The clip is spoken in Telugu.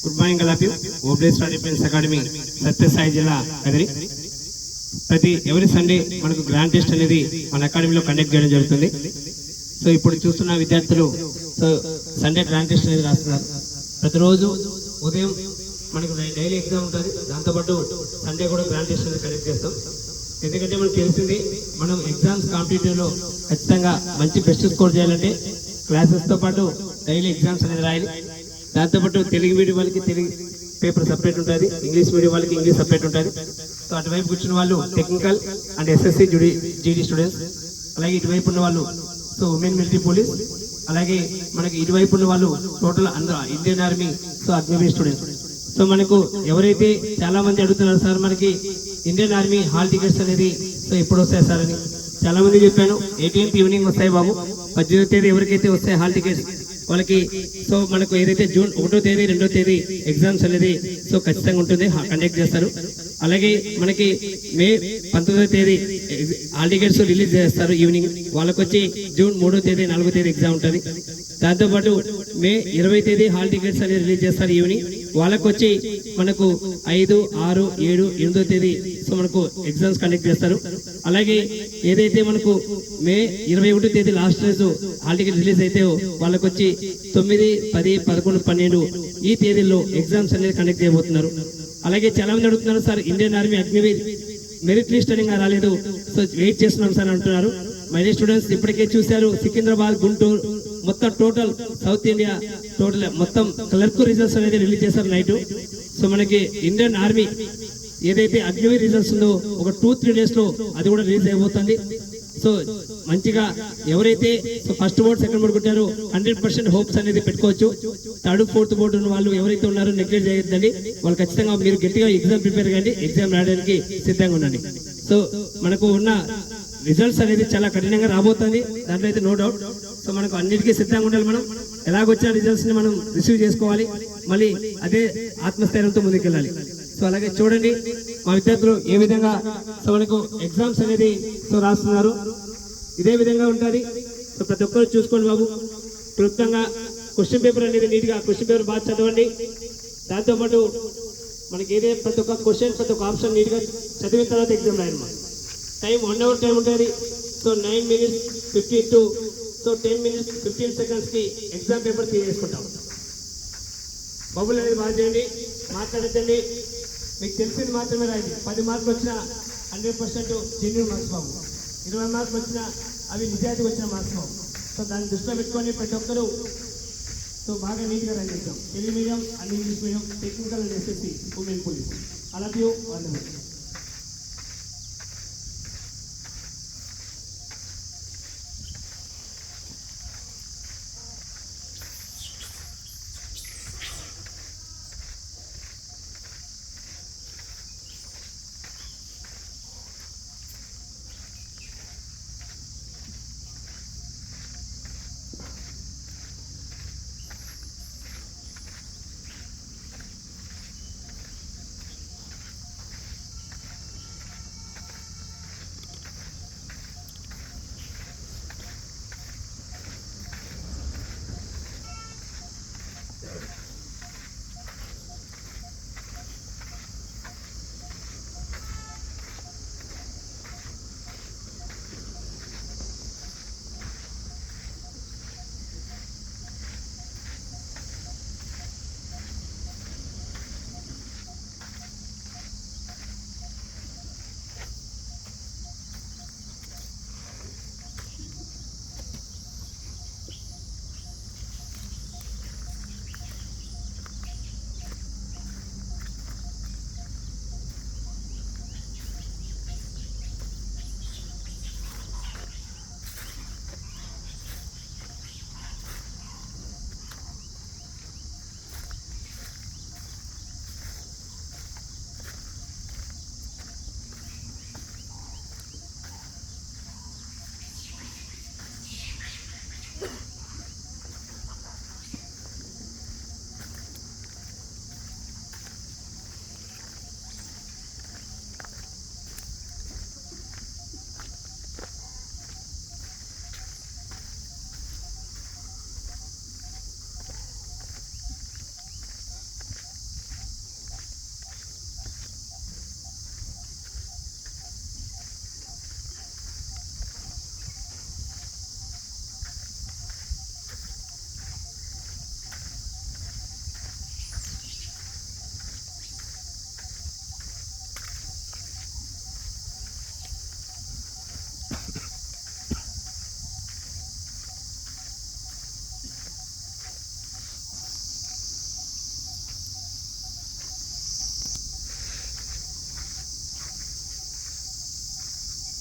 Good morning all of you. Obleshwara defence academy Sathyasai జిల్లా కదిరి. ప్రతి ఎవరి సండే మనకు గ్రాండ్ టెస్ట్ అనేది మన అకాడమీలో కండక్ట్ చేయడం జరుగుతుంది. సో ఇప్పుడు చూస్తున్న విద్యార్థులు సో సండే గ్రాండ్ టెస్ట్ అనేది రాస్తున్నారు. ప్రతిరోజు ఉదయం మనకు డైలీ ఎగ్జామ్ ఉంటుంది, దాంతోపాటు సండే కూడా గ్రాండ్ టెస్ట్ అనేది కండక్ట్ చేస్తాం. ఎందుకంటే మనకు తెలిసింది, మనం ఎగ్జామ్స్ కాంపిటేటివ్లో ఖచ్చితంగా మంచి బెస్ట్ స్కోర్ చేయాలంటే క్లాసెస్తో పాటు డైలీ ఎగ్జామ్స్ అనేది రాయాలి. దాంతోపాటు తెలుగు మీడియం వాళ్ళకి తెలుగు పేపర్ సపరేట్ ఉంటుంది, ఇంగ్లీష్ మీడియం వాళ్ళకి ఇంగ్లీష్ సపరేట్ ఉంటుంది. సో అటువైపు కూర్చున్న వాళ్ళు technical and SSC GD students, అలాగే ఇటువైపు ఉన్న వాళ్ళు సో ఉమెన్ మిలిటరీ పోలీస్, అలాగే మనకి ఇటువైపు ఉన్న వాళ్ళు టోటల్ అందరూ Indian army so Agniveer students. So మనకు ఎవరైతే చాలా మంది అడుగుతున్నారు, సార్ మనకి ఇండియన్ ఆర్మీ హాల్ టికెట్స్ అనేది సో ఎప్పుడు వస్తాయి సార్ అని చాలా మంది చెప్పాను. 18th ఈవినింగ్ వస్తాయి బాబు. 18వ తేదీ ఎవరికైతే వస్తాయి హాల్ టికెట్స్ వాళ్ళకి సో మనకు ఏదైతే జూన్ 1వ తేదీ 2వ తేదీ ఎగ్జామ్స్ అనేది సో ఖచ్చితంగా ఉంటుంది, కండక్ట్ చేస్తారు. అలాగే మనకి మే 19వ తేదీ హాల్ టికెట్స్ రిలీజ్ చేస్తారు ఈవినింగ్. వాళ్ళకి వచ్చి జూన్ 3వ తేదీ 4వ తేదీ ఎగ్జామ్ ఉంటుంది. దాంతోపాటు మే 20వ తేదీ హాల్ టికెట్స్ అనేది రిలీజ్ చేస్తారు ఈవినింగ్. వాళ్ళకి వచ్చి మనకు 5, 6, 7, 8వ తేదీ సో మనకు ఎగ్జామ్స్ కండక్ట్ చేస్తారు. అలాగే ఏదైతే మనకు మే 21వ తేదీ లాస్ట్ రోజు హాల్ టికెట్ రిలీజ్ అయితే వాళ్ళకి వచ్చి 9, 10, 11, 12 ఈ తేదీల్లో ఎగ్జామ్స్ అనేది కండక్ట్ చేయబోతున్నారు. అలాగే చాలా మంది అడుగుతున్నారు, sir Indian army Agniveer merit list అని రాలేదు, సో వెయిట్ చేస్తున్నాం సార్ అంటున్నారు. మై స్టూడెంట్స్ ఇప్పటికే చూశారు, సికింద్రాబాద్, గుంటూరు మొత్తం టోటల్ సౌత్ ఇండియా టోటల్ మొత్తం క్లర్క్ రిజల్ట్స్ అనేది రిలీజ్ చేశారు నైట్. సో మనకి ఇండియన్ ఆర్మీ ఏదైతే అగ్నివీర్ రిజల్ట్స్ ఉందో ఒక 2-3 days లో అది కూడా రిలీజ్ అయిపోతుంది. సో మంచిగా ఎవరైతే ఫస్ట్ బోర్డు సెకండ్ బోర్డు కొట్టారో 100% హోప్స్ అనేది పెట్టుకోవచ్చు. 3rd, 4th బోర్డు ఉన్న వాళ్ళు ఎవరైతే ఉన్నారో నెగ్లెక్ట్ చేయొద్దండి. వాళ్ళు ఖచ్చితంగా మీరు గట్టిగా ఎగ్జామ్ ప్రిపేర్ కండి, ఎగ్జామ్ రాయడానికి సిద్ధంగా ఉండండి. సో మనకు ఉన్న రిజల్ట్స్ అనేది చాలా కఠినంగా రాబోతుంది, దాంట్లో అయితే నో డౌట్. సో మనకు అన్నిటికీ సిద్ధంగా ఉండాలి. మనం ఎలాగొచ్చిన రిజల్ట్స్ ని మనం రిసీవ్ చేసుకోవాలి, మళ్ళీ అదే ఆత్మస్థైర్యంతో ముందుకెళ్ళాలి. సో అలాగే చూడండి మా విద్యార్థులు ఏ విధంగా సో మనకు ఎగ్జామ్స్ అనేది సో రాస్తున్నారు, ఇదే విధంగా ఉంటుంది. సో ప్రతి ఒక్కరు చూసుకోండి బాబు, క్లుప్తంగా క్వశ్చన్ పేపర్ అనేది నీట్గా క్వశ్చన్ పేపర్ బాగా చదవండి. దాంతోపాటు మనకి ఏదైతే ప్రతి ఒక్క క్వశ్చన్ ప్రతి ఒక్క ఆప్షన్ నీట్గా చదివిన తర్వాత ఎగ్జామ్ రాయమ్మా. టైం 1 hour టైం ఉంటుంది. So 9 minutes 15 to so 10 minutes 15 secondsకి ఎగ్జామ్ పేపర్ తీసుకుంటాం. బబుల్ అనేది బాగా చేయండి, మాట్లాడద్దండి, మీకు తెలిసింది మాత్రమే రాయండి. 10 మార్కులు వచ్చిన 100% జెన్యూన్ మార్క్స్ బాబు, 20 మార్కులు వచ్చిన అవి నిజాయితీకి వచ్చిన మార్క్స్ బాబు. సో దాన్ని దృష్టిలో పెట్టుకొని ప్రతి ఒక్కరూ సో బాగా నీట్గా రన్ చేద్దాం. Telugu medium and English medium, technical and SSC, women police. అలాగే